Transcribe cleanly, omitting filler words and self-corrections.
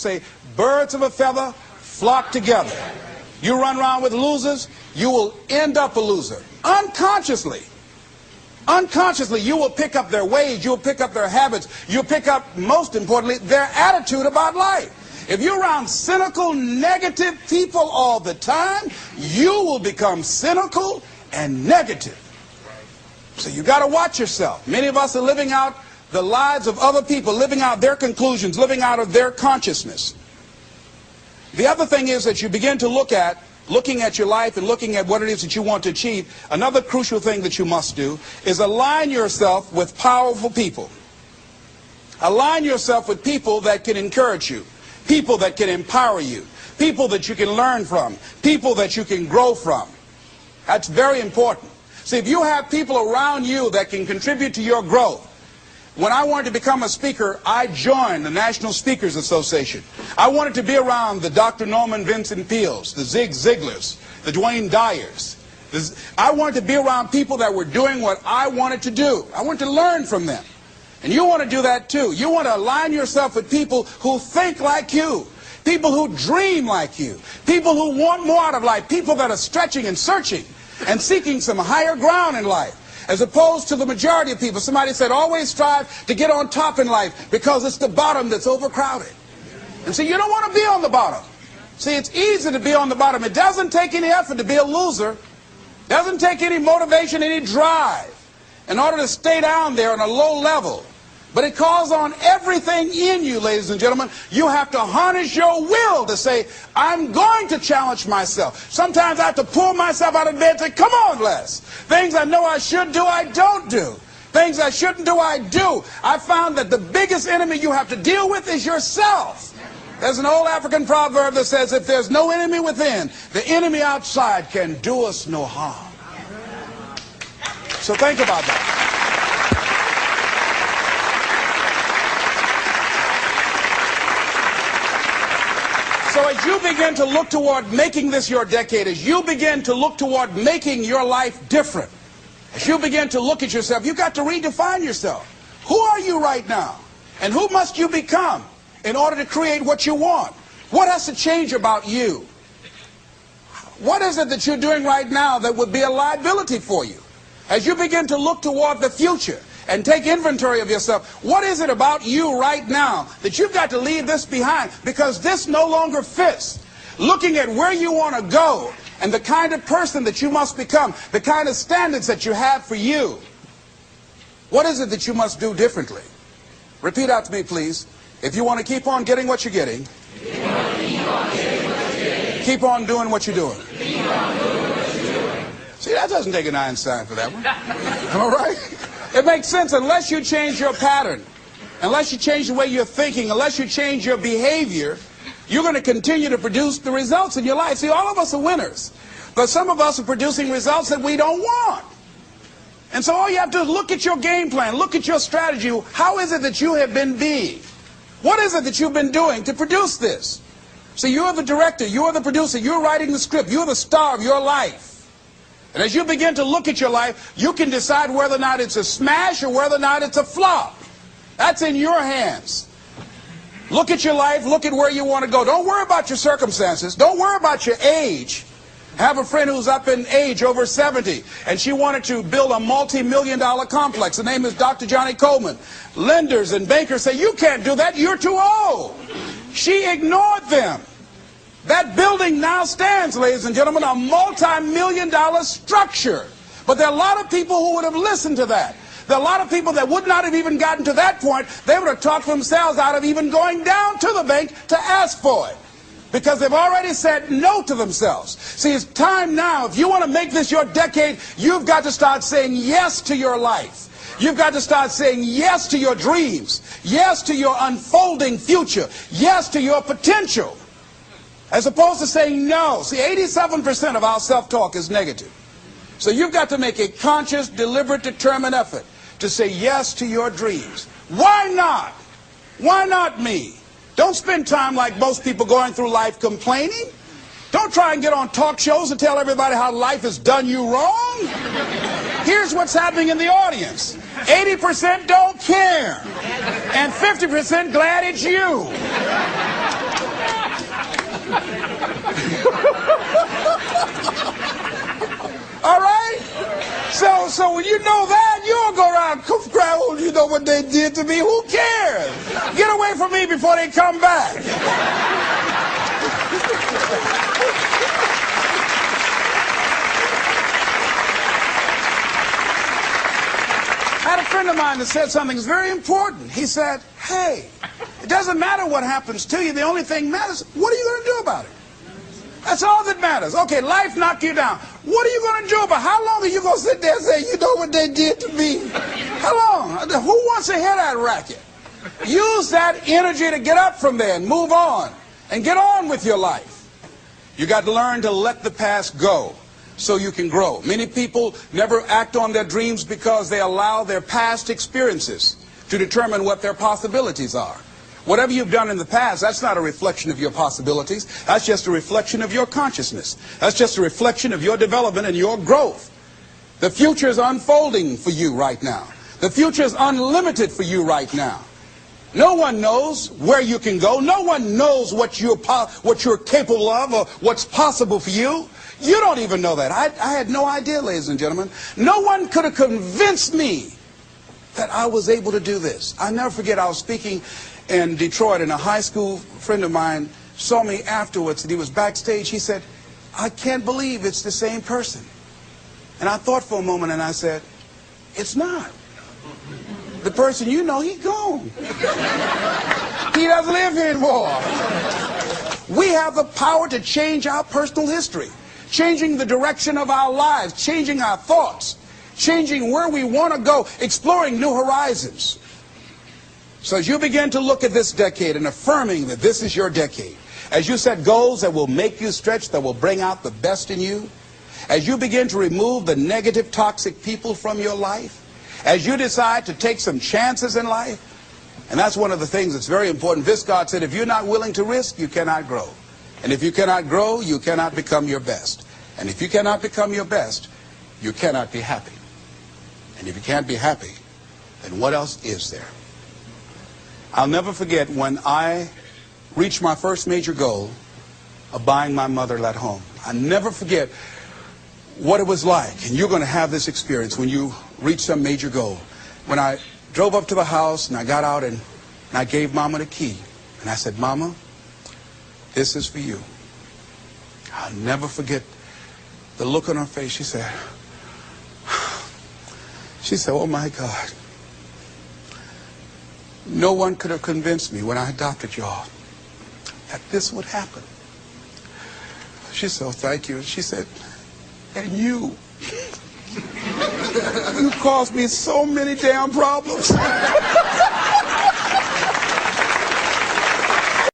say, birds of a feather flock together. You run around with losers, you will end up a loser. Unconsciously. Unconsciously, you will pick up their ways, you'll pick up their habits, you'll pick up, most importantly, their attitude about life. If you're around cynical, negative people all the time, you will become cynical and negative. So you got to watch yourself. Many of us are living out the lives of other people, living out their conclusions, living out of their consciousness. The other thing is that you begin to looking at your life and looking at what it is that you want to achieve. Another crucial thing that you must do is align yourself with powerful people. Align yourself with people that can encourage you, people that can empower you, people that you can learn from, people that you can grow from. That's very important. See, if you have people around you that can contribute to your growth. When I wanted to become a speaker, I joined the National Speakers Association. I wanted to be around the Dr. Norman Vincent Peales, the Zig Ziglars, the Dwayne Dyers. I wanted to be around people that were doing what I wanted to do. I wanted to learn from them. And you want to do that too. You want to align yourself with people who think like you, people who dream like you, people who want more out of life, people that are stretching and searching and seeking some higher ground in life. As opposed to the majority of people. Somebody said, always strive to get on top in life because it's the bottom that's overcrowded. And see, you don't want to be on the bottom. See, it's easy to be on the bottom. It doesn't take any effort to be a loser. It doesn't take any motivation, any drive in order to stay down there on a low level. But it calls on everything in you, ladies and gentlemen. You have to harness your will to say, I'm going to challenge myself. Sometimes I have to pull myself out of bed and say, come on, Les. Things I know I should do, I don't do. Things I shouldn't do, I do. I found that the biggest enemy you have to deal with is yourself. There's an old African proverb that says, if there's no enemy within, the enemy outside can do us no harm. So think about that. So as you begin to look toward making this your decade, as you begin to look toward making your life different, as you begin to look at yourself, you've got to redefine yourself. Who are you right now? And who must you become in order to create what you want? What has to change about you? What is it that you're doing right now that would be a liability for you? As you begin to look toward the future and take inventory of yourself, what is it about you right now that you've got to leave this behind because this no longer fits? Looking at where you want to go and the kind of person that you must become, the kind of standards that you have for you. What is it that you must do differently? Repeat out to me, please. If you want to keep on getting what you're getting, keep on doing what you're doing. See, that doesn't take an Einstein for that one. All right? It makes sense unless you change your pattern, unless you change the way you're thinking, unless you change your behavior, you're going to continue to produce the results in your life. See, all of us are winners, but some of us are producing results that we don't want. And so all you have to do is look at your game plan, look at your strategy. How is it that you have been being? What is it that you've been doing to produce this? So you're the director, you're the producer, you're writing the script, you're the star of your life. And as you begin to look at your life, you can decide whether or not it's a smash or whether or not it's a flop. That's in your hands. Look at your life, look at where you want to go. Don't worry about your circumstances. Don't worry about your age. I have a friend who's up in age, over 70, and she wanted to build a multi-million-dollar complex. The name is Dr. Johnny Coleman. Lenders and bankers say, you can't do that, you're too old. She ignored them. That building now stands, ladies and gentlemen, a multi-million-dollar structure. But there are a lot of people who would have listened to that. There are a lot of people that would not have even gotten to that point. They would have talked themselves out of even going down to the bank to ask for it, because they've already said no to themselves. See, it's time now. If you want to make this your decade, you've got to start saying yes to your life. You've got to start saying yes to your dreams, yes to your unfolding future, yes to your potential, as opposed to saying no. See, 87% of our self-talk is negative. So you've got to make a conscious, deliberate, determined effort to say yes to your dreams. Why not? Why not me? Don't spend time like most people going through life complaining. Don't try and get on talk shows and tell everybody how life has done you wrong. Here's what's happening in the audience. 80% don't care. And 50% glad it's you. you know that, you'll go around crying, oh, you know what they did to me? Who cares? Get away from me before they come back. I had a friend of mine that said something that's very important. He said, hey, it doesn't matter what happens to you. The only thing matters, what are you going to do about it? That's all that matters. Okay, life knocked you down. What are you going to do about it? How long are you going to sit there and say, you know what they did to me? How long? Who wants to hear that racket? Use that energy to get up from there and move on and get on with your life. You got to learn to let the past go so you can grow. Many people never act on their dreams because they allow their past experiences to determine what their possibilities are. Whatever you've done in the past, that's not a reflection of your possibilities. That's just a reflection of your consciousness. That's just a reflection of your development and your growth. The future is unfolding for you right now. The future is unlimited for you right now. No one knows where you can go. No one knows what you're capable of or what's possible for you. You don't even know that. I had no idea, ladies and gentlemen. No one could have convinced me that I was able to do this. I'll never forget, I was speaking in Detroit, and a high school friend of mine saw me afterwards, and he was backstage. He said, I can't believe it's the same person. And I thought for a moment, and I said, it's not. The person you know, he's gone. He doesn't live here anymore. We have the power to change our personal history, changing the direction of our lives, changing our thoughts, changing where we want to go, exploring new horizons. So as you begin to look at this decade and affirming that this is your decade, as you set goals that will make you stretch, that will bring out the best in you, as you begin to remove the negative, toxic people from your life, as you decide to take some chances in life, and that's one of the things that's very important. Viscard said, if you're not willing to risk, you cannot grow. And if you cannot grow, you cannot become your best. And if you cannot become your best, you cannot be happy. And if you can't be happy, then what else is there? I'll never forget when I reached my first major goal of buying my mother that home. I'll never forget what it was like, and you're going to have this experience when you reach some major goal. When I drove up to the house and I got out and I gave Mama the key, and I said, Mama, this is for you. I'll never forget the look on her face. She said, oh my God, no one could have convinced me when I adopted y'all that this would happen. She said, oh, thank you. And she said, and you caused me so many damn problems.